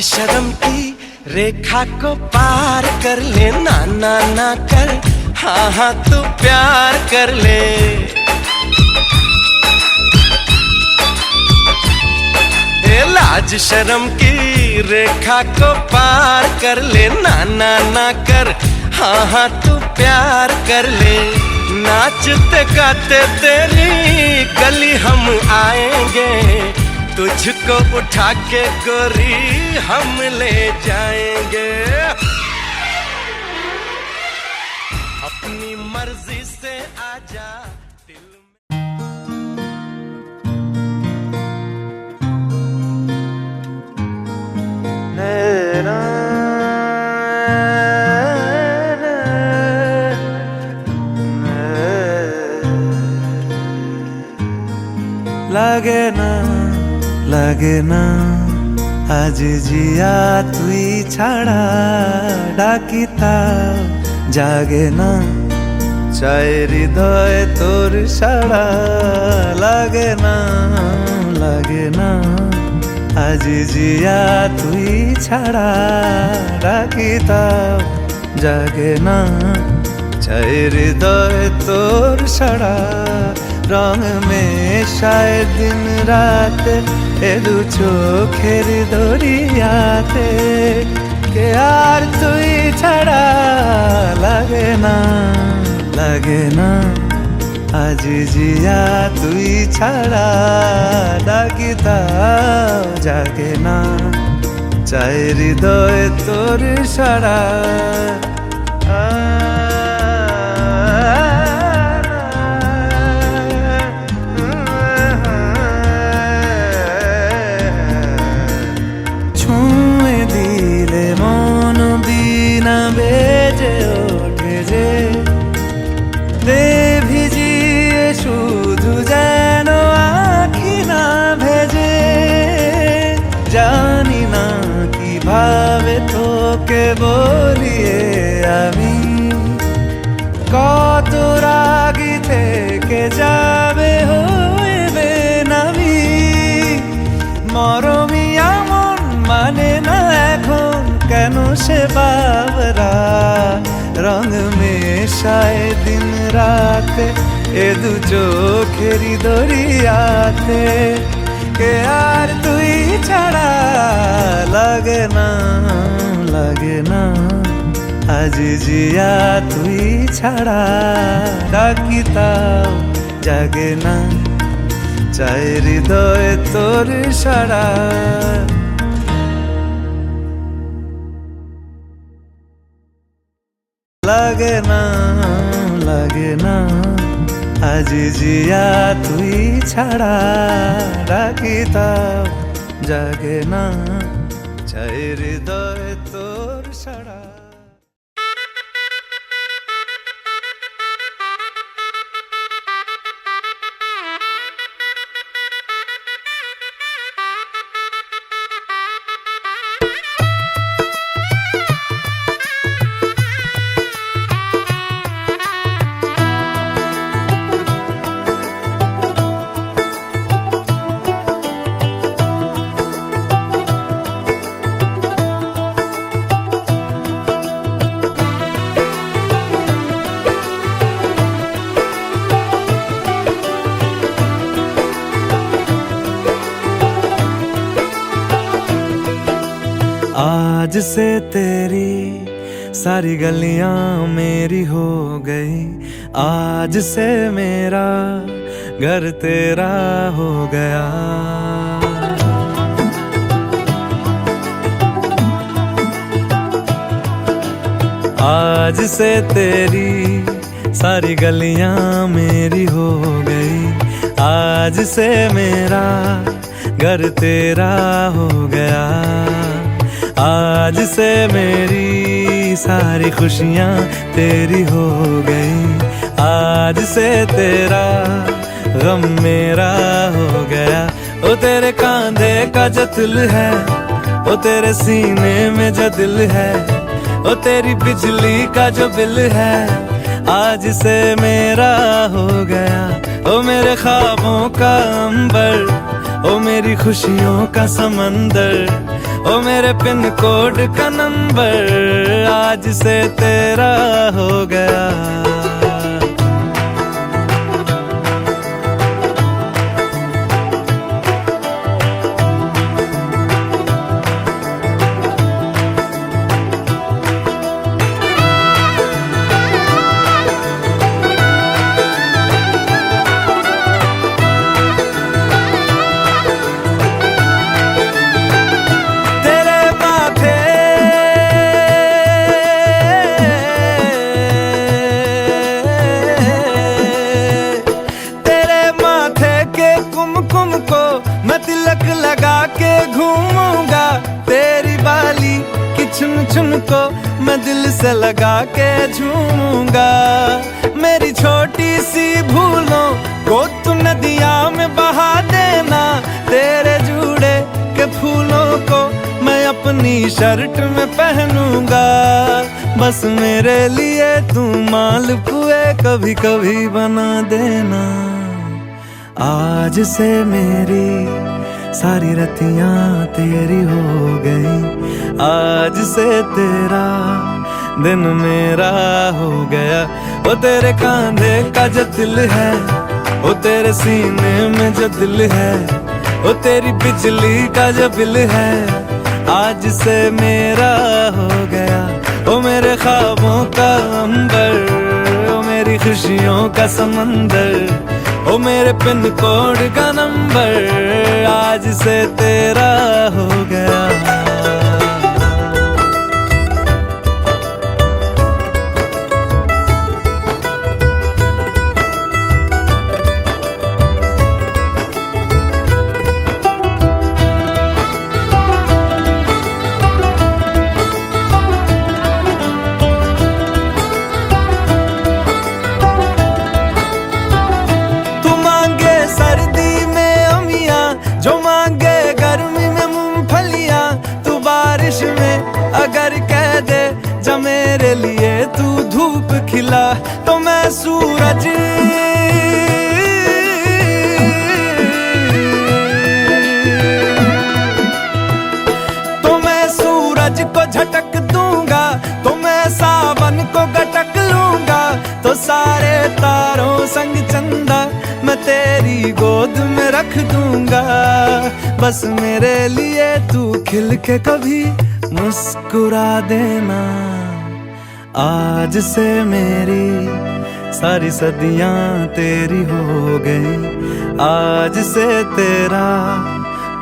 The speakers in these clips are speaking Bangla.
शर्म की रेखा को पार कर ले, ना ना ना कर, हाँ हाँ तू प्यार कर ले। लाज शर्म की रेखा को पार कर ले, ना ना ना कर, हाँ हाँ तू प्यार कर ले। नाचते गाते तेरी गली हम आएंगे, तुझको उठा के गोरी हम ले जाएंगे। अपनी मर्जी से आजा दिल में। লাগে না আজ জিয়া তুই ছাড়া, ডাকিতা জাগে না চায় হৃদয় তোর সাড়া। লাগে না আজ জিয়া তুই ছাড়া, ডাকিতা জাগে না চায় হৃদয় তোর সাড়া। রং মেশায় দিন রাত এ দু চোখের দরিয়াতে, কে আর তুই ছাড়া। লাগে না আজ জিয়া তুই ছাড়া, ডাকিতাও জাগে না চায় হৃদয় তোর সাড়া। বেজে ওঠে যে দে ভিজিয়ে শুধু যেন আখি না ভেজে। জানি না কিভাবে তোকে বলিয়ে আমি, কত রাগি থেকে যাবে হইবে নামি। মরমি এমন মানে না এখন কেন সে বাবরা, রং মেশায় দিন রাতে এ দু চোখেরি দরিয়াতে, কে আর তুই ছাড়া। লাগে না আজ জিয়া তুই ছাড়া, ডাকিতাও জাগে না চায় হৃদয় তোর সাড়া। লাগে না আজ জিয়া তুই ছাড়া, ডাকিতাও জাগে না চায় হৃদয় তোর সাড়া। आज से तेरी सारी गलियां मेरी हो गई, आज से मेरा घर तेरा हो गया। आज से तेरी सारी गलियां मेरी हो गई, आज से मेरा घर तेरा हो गया। आज से मेरी सारी खुशियाँ तेरी हो गई, आज से तेरा गम मेरा हो गया। ओ तेरे कांधे का जो दिल है, ओ तेरे सीने में जो दिल है, ओ तेरी बिजली का जो बिल है, आज से मेरा हो गया। ओ मेरे ख्वाबों का अंबर, ओ मेरी खुशियों का समंदर, ओ मेरे पिन कोड का नंबर आज से तेरा हो गया। तिलक लगा के घूमूंगा, तेरी बाली की चुन चुन को मैं दिल से लगा के झूमूंगा। मेरी छोटी सी भूलों को तू नदिया में बहा देना, तेरे जुड़े के फूलों को मैं अपनी शर्ट में पहनूंगा। बस मेरे लिए तू मालपुए कभी कभी बना देना। आज से मेरी सारी रतियां तेरी हो गई, आज से तेरा दिन मेरा हो गया। वो तेरे कांधे का जो दिल है, वो तेरे सीने में जो दिल है, वो तेरी बिजली का जो बिल है, आज से मेरा हो गया। वो मेरे ख्वाबों का अंबर, वो मेरी खुशियों का समंदर, ओ मेरे पिन कोड का नंबर आज से तेरा हो गया। जो मांगे गर्मी में मूंगफलियां, तू बारिश में अगर कह दे जा मेरे लिए तू धूप खिला, तो मैं सूरज को झटक दूंगा, तो मैं सावन को गटक लूंगा। तो सारे तारों संग चंदा मैं तेरी गोद में रख दूंगा। बस मेरे लिए तू खिल के कभी मुस्कुरा देना। आज से मेरी सारी सदियां तेरी हो गई, आज से तेरा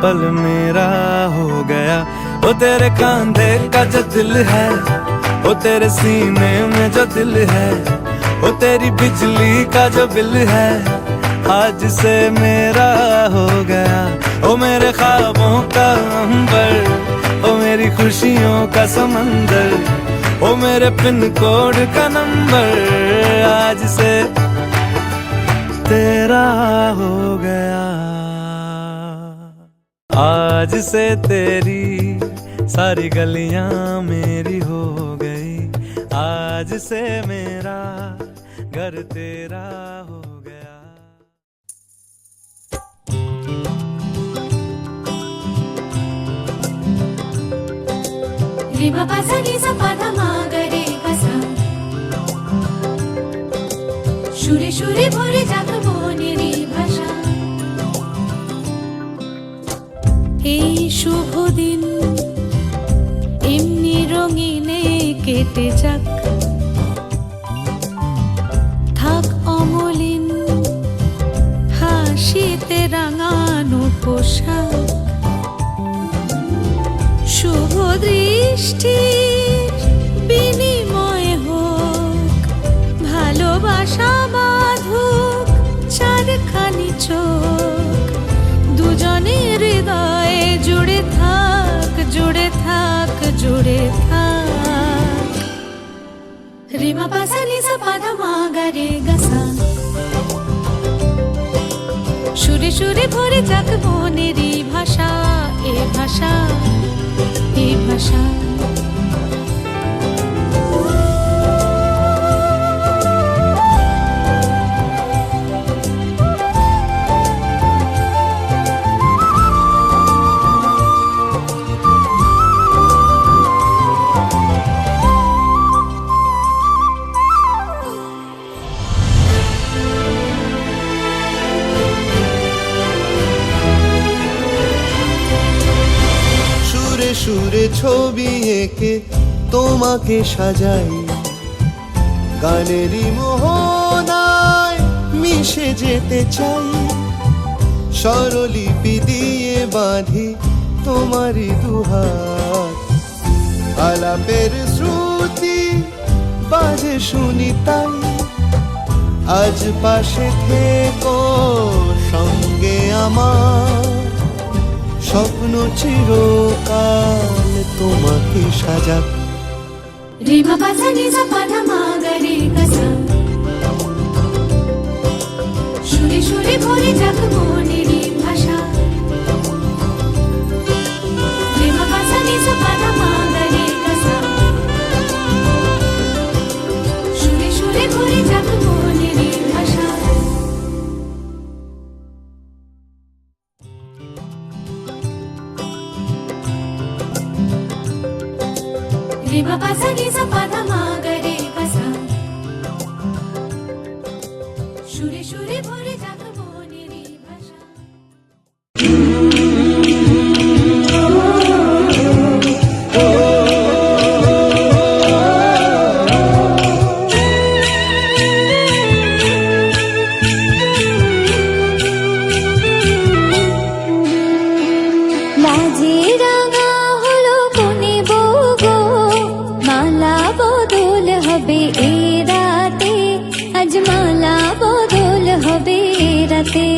पल मेरा हो गया। वो तेरे कांधे का जो दिल है, वो तेरे सीने में जो दिल है, वो तेरी बिजली का जो बिल है, आज से मेरा हो गया। ओ मेरे ख्वाबों का अंबर, ओ मेरी खुशियों का समंदर, ओ मेरे पिन कोड का नंबर आज से तेरा हो गया। आज से तेरी सारी गलियां मेरी हो गई, आज से मेरा घर तेरा हो गया। रे मा पा सा नी सा पा धा मा गा रे गा सा, সুরে সুরে ভরে যাক মনেরই ভাষা। এই শুভ দিন এমনি রঙিনে কেটে যাক, থাক অমলিন হাসিতে রাঙানো পোশাক। শুভ দৃষ্টির বিনিময় হোক, ভালোবাসা বাঁধুক চারখানি চোখ। দুজনের হৃদয়ে জুড়ে থাক, জুড়ে থাক, জুড়ে থাক। রে মা পা সা নি সা পা ধা মা গা রে গা সা, সুরে সুরে ভরে যাক মনেরই ভাষা। এ ভাষা, এ ভাষা। ছবি এঁকে তোমাকে সাজাই, গানেরই মোহনায় মিশে যেতে চাই। স্বরলিপি দিয়ে বাঁধি তোমারই দুহাত, আলাপের শ্রুতি বাজে শুনি তাই। আজ পাশে থেকো সঙ্গে আমার, স্বপ্ন চিরকাল তোমাকে সাজাক। রে মা পা সা নি সা পা ধা মা গা রে গা সা, সুরে সুরে ভরে যাক মনেরই ভাষা। রে মা পা সা নি সা পা ধা মা গা রে গা সা, সুরে সুরে ভরে যাক মনেরই ভাষা। রে মা পা সা নি সা পা ধা মা গা রে গা সা, সুরে সুরে ভরে যাক মনেরই ভাষা। লাজে রাঙা হলো কোনে বউ গো, মালা বদল হবে এ রাতে, আজ মালা বদল হবে এ রাতে।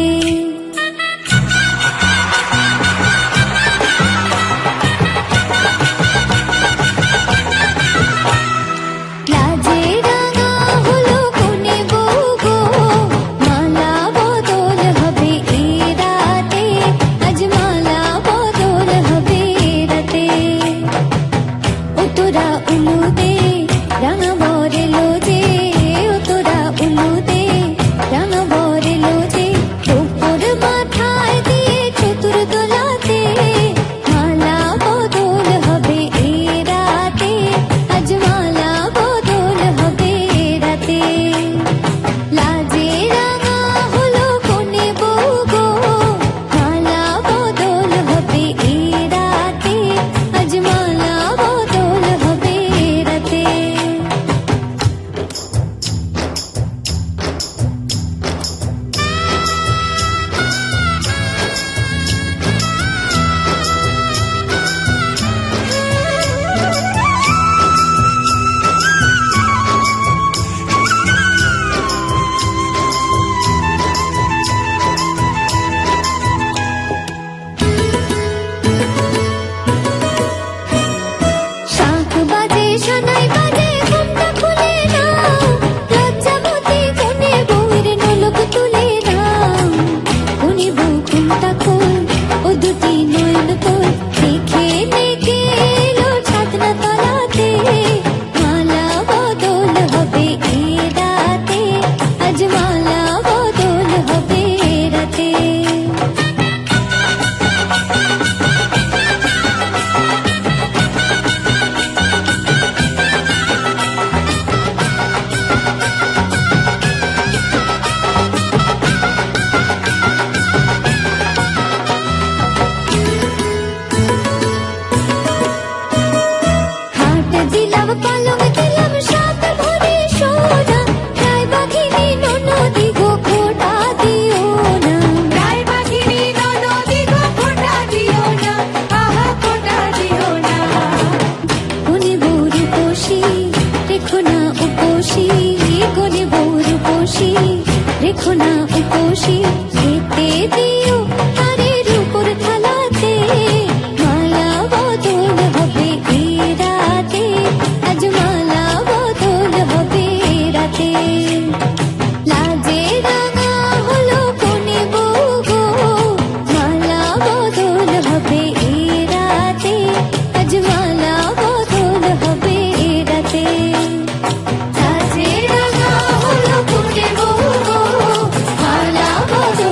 লাজে রাঙা হলো কোনে বউ গো, মালা বদল হবে এ রাতে, আজ মালা বদল হবে এ রাতে। ও তোরা উলুদে রাঙা বরেলো যে, ও তোরা উলুদে রাঙা বরেলো যে, ওপর মাথায় দিয়ে চতুর দোলাতে, মালা বদল হবে এ রাতে, আজ মালা বদল হবে এ রাতে। লাজে রাঙা হলো কোনে বউ গো, মালা বদল হবে এ রাতে, আজ মালা বদল হবে এ রাতে। শাঁখ বাজে শোনাই বাজে ঘুমটা খুলে নাও, লজ্জাবতী কোনে বউয়ের নোলক তুলে নাও। কোনে বউ ঘুমটা খোল, ও দুটি নয়ন তোল, দেখে নেকে এলো ছাদনা তলাতে, মালা বদল হবে এ রাতে, আজ মালা বদল হবে এ রাতে। হাট দিলাম পালং দিলাম সাত ভরে সোনা, রায় বাঘিনী ননদি গো খোটা দিও না। রায় বাঘিনী ননদি গো খোটা দিও না, আহা খোটা দিও না। কোনে বউর উপসী রেখো না উপসী, কোনে বউর উপসী রেখো না উপসী, খেতে দিও তারের উপর থালাতে, মালা বদল হবে এ রাতে, আজ মালা বদল হবে এ রাতে। লাজে রাঙা হলো কোনে বউ গো, মালা বদল হবে এ রাতে, আজ মালা বদল হবে এ রাতে। লাজে রাঙা হলো কোনে বউ গো, মালা বদল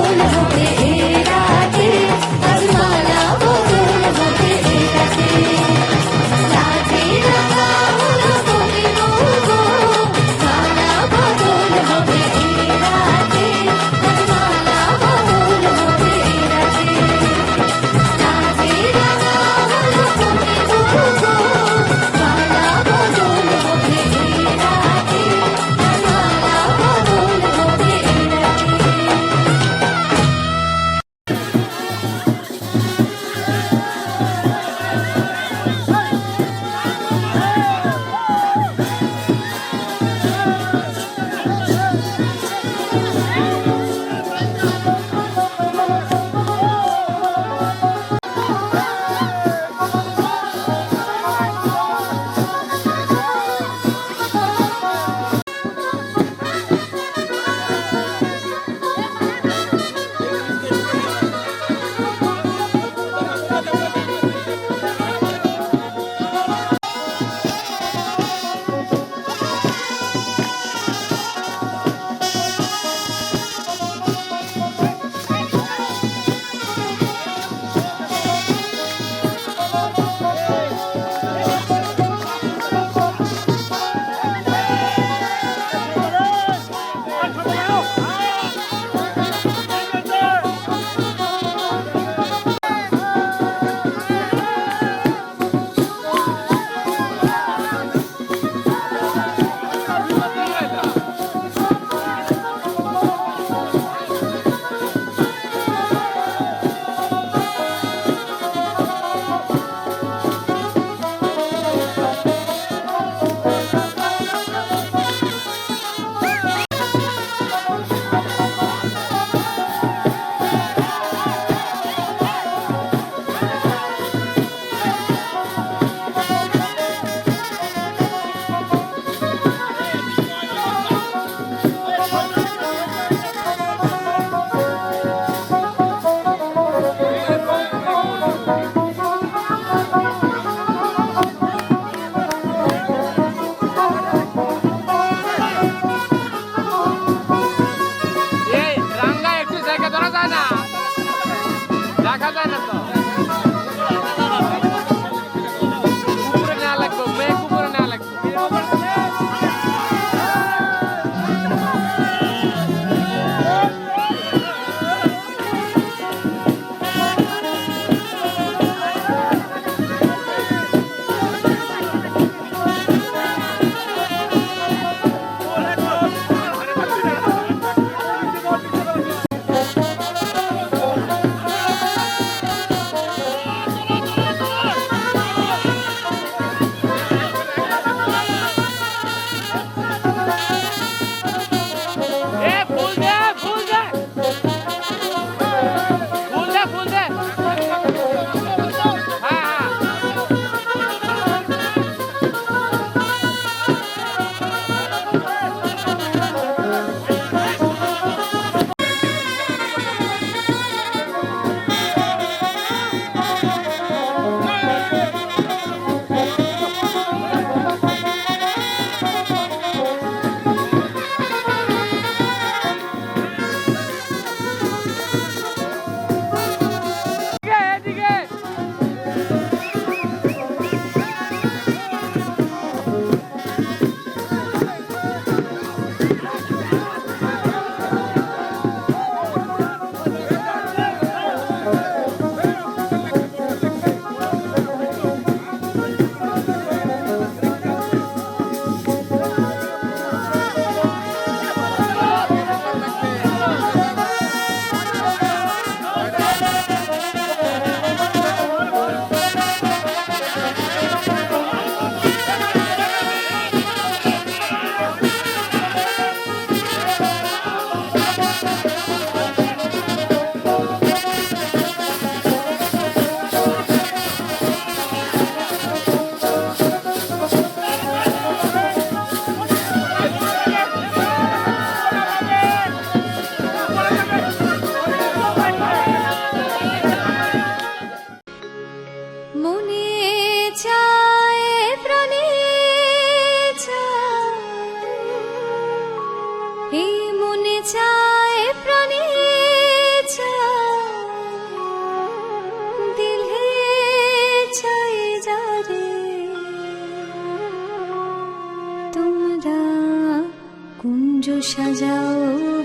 কুঞ্জ সাজাও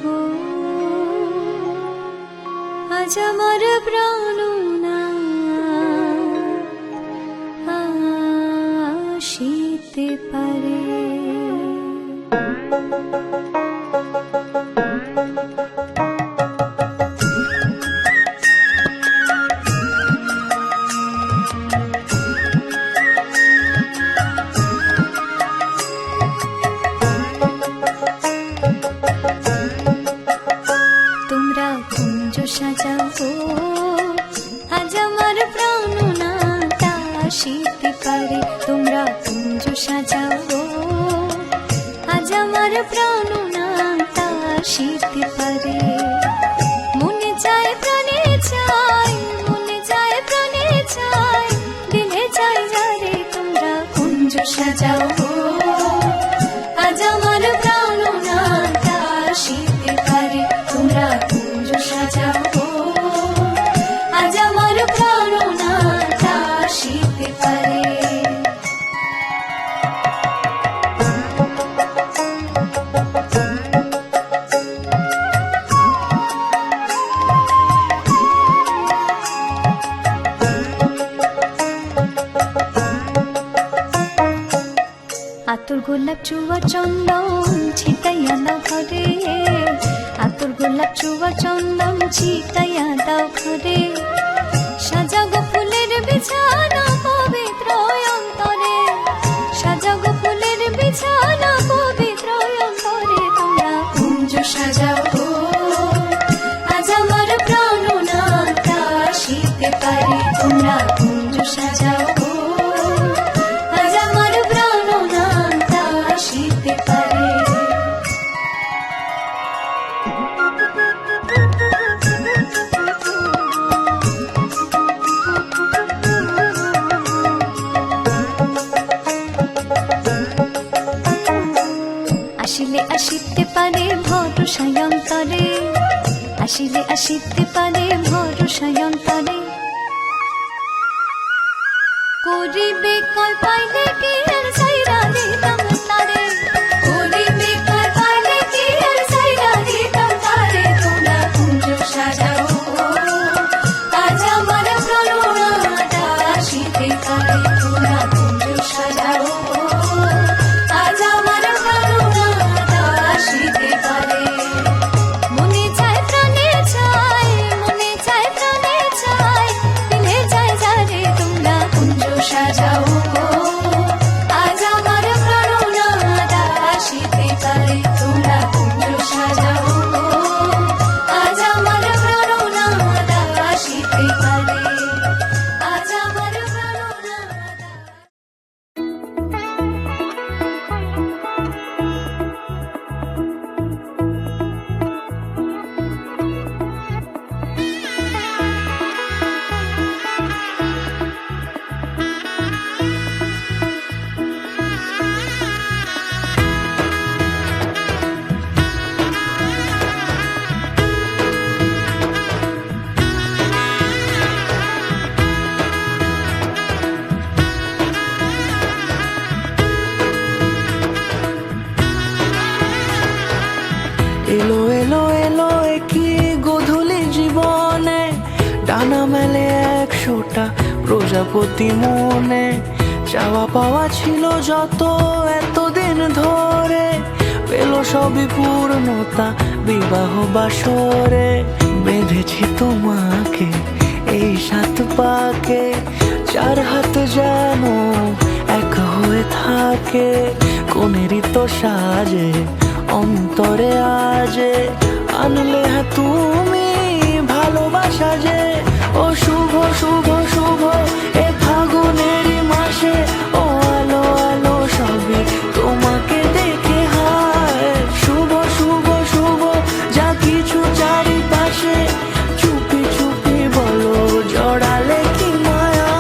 গো আজ আমার প্রাণ আসিতে পারে। তোমরা কুঞ্জ সাজাও গো আজ আমার প্রাণ আসিতে পারে। তোমরা কুঞ্জ সাজাও গো আজ আমার প্রাণ আসিতে পারে। মনে চায় প্রাণে চাই, মনে চায় প্রাণে চাই, দিলে চাই যারে। তোমরা কুঞ্জ সাজাও গো আজ আমার প্রাণ আসিতে পারে। তোমরা কুঞ্জ সাজাও গো আজ আমার প্রাণ আসিতে পারে। আতর গোলাপ চুয়া চন্দন ছিটাইয়া দাও ঘরে। আতর গোলাপ চুয়া চন্দন ছিটাইয়া দাও ঘরে। সাজাগো ফুলের বিছানা পবিত্র অন্তরে। সাজাগো ফুলের বিছানা পবিত্র অন্তরে। তোমরা কুঞ্জ সাজাও গো আজ আমার প্রাণ আসিতে পারে। তোমরা কুঞ্জ সাজাও গো আজ আমার প্রাণ আসিতে পারে। আসিলে আসিতে পারে ভরসায় অন্তরে। আসিলে আসিতে পারে ভরসায় অন্তরে। করিবে কয় পাইলে কি আর সাইরা দিতাম তারে। করিবে কয় পাইলে কি আর সাইরা দিতাম তারে। তোমরা কুঞ্জ সাজাও গো আজ আমার প্রাণ আসিতে পারে। তোমরা কুঞ্জ সাজাও গো আজ আমার প্রাণ আসিতে পারে। মনে চায় প্রাণে চাই, মনে চায় প্রাণে চাই, দিলে চায় যারে। তোমরা কুঞ্জ সাজাও গো আজ আমার প্রাণ আসিতে পারে। তোমরা কুঞ্জ সাজাও গো আজ আমার প্রাণ আসিতে পারে। আজ আমার প্রাণ এলো এলো এলো কি গোধূলি জীবনে। ডানা মেলে 100টা প্রজাপতি মনে। চাওয়া পাওয়া ছিল যত এতদিন ধরে, পেল সবই পূর্ণতা বিবাহ বাসরে। বেঁধেছি তোমাকে এই 7 পাকে, 4 হাত যেন এক হয়ে থাকে। কোনেরই তো সাজে অন্তরে আজে, আনলে তুমি ভালোবাসা যে। ও শুভ শুভ শুভ এ ফাগুনেরই মাসে। ও আলো আলো সবই তোমাকে দেখে হায়। শুভ শুভ শুভ যা কিছু চারিপাশে, চুপি চুপি বলো জড়ালে কি মায়া।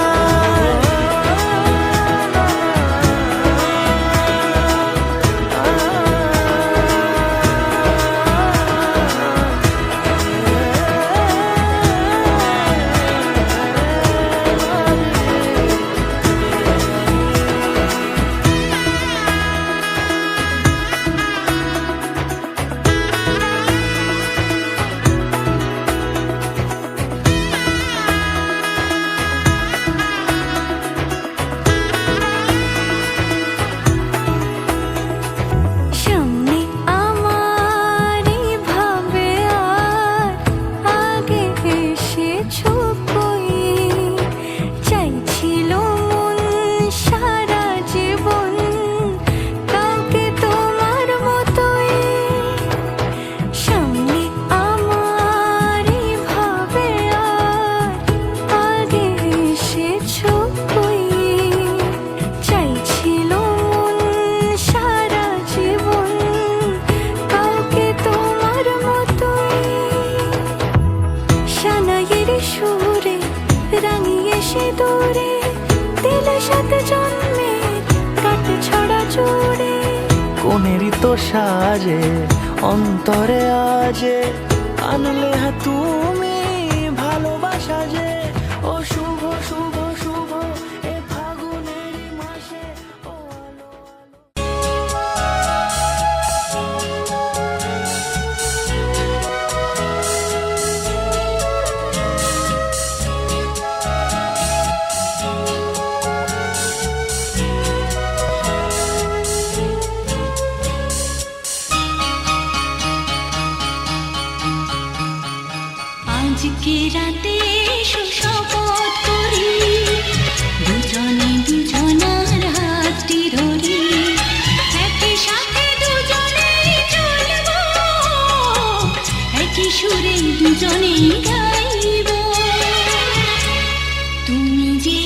মনেরই তো সাজে অন্তরে আজে আনলে তুমি ভালোবাসা যে ও শুভ শুভ শুভ এ ফাগুনের মাসে ও আলো আলো। আজকে রাতে শপথ করি দুজনে দুজনার হাতটি ধরি একই সাথে দুজনে চলবো একই সুরে দুজনে গাইব তুমি যে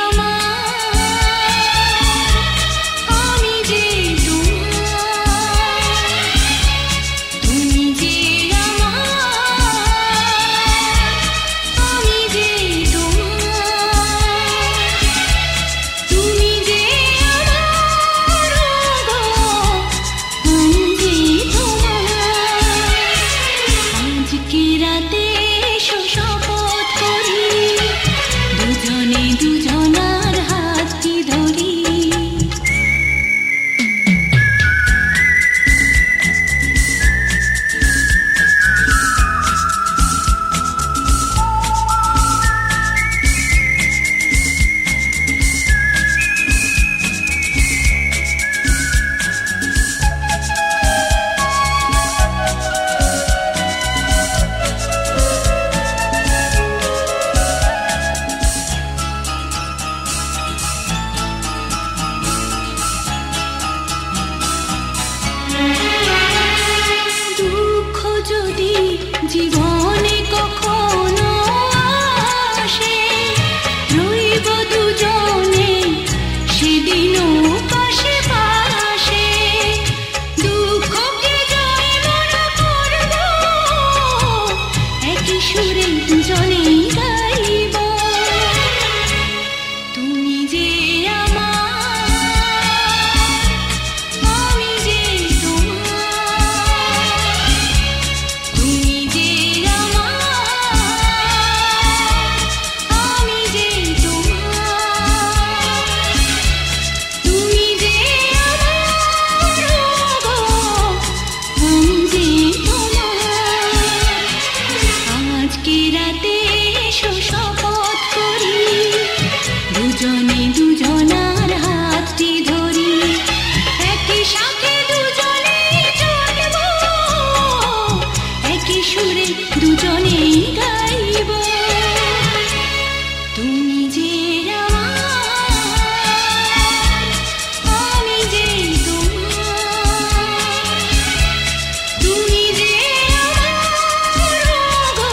আমার আমি যে তোমার তুমি যে আমি যে তোমার তুমি যে আমার গো আমি যে তোমার আজকে রাতে শপথ করি দুজনে দুজনার হাতটি ধরি দুঃখ যদি জীবনে কখনো আসে রইব দুজনে সেদিনও পাশে পাশে দুঃখকে জয় মনে করব একই সুরে দুজনেই গাইব তুমি যে আমার আমি যে তোমার তুমি যে আমার আমি যে তোমার তুমি যে আমার গো আমি যে তোমার আজকে রাতে শপথ করি দুজনে দুজনার হাতটি ধরি একই সাথে দুজনে চলবো একই সুরে দুজনেই গাইব তুমি যে আমার আমি যে তোমার তুমি যে আমার গো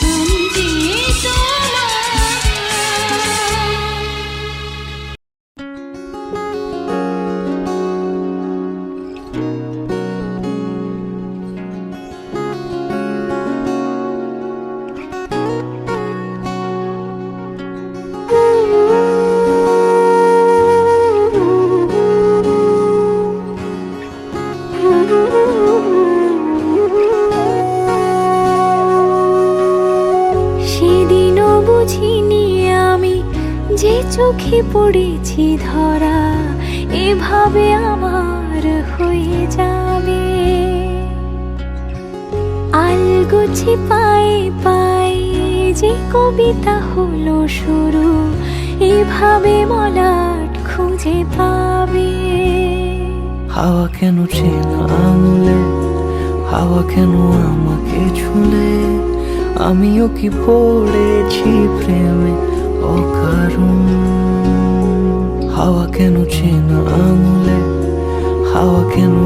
আমি যে সেদিনও বুঝিনি আমি যে চোখে পড়েছি ধরা এভাবে আমার হয়ে যাবে আলগোছে পায়ে পায়ে যে কবিতা হলো শুরু এভাবে মলাট খুঁজে পাবে হাওয়া কেন চেনা আঙুলে হাওয়া কেন আমাকে ছুলে আমিও কি পড়েছি প্রেমে অকারণ হাওয়া কেন চেনা আঙুলে হাওয়া কেন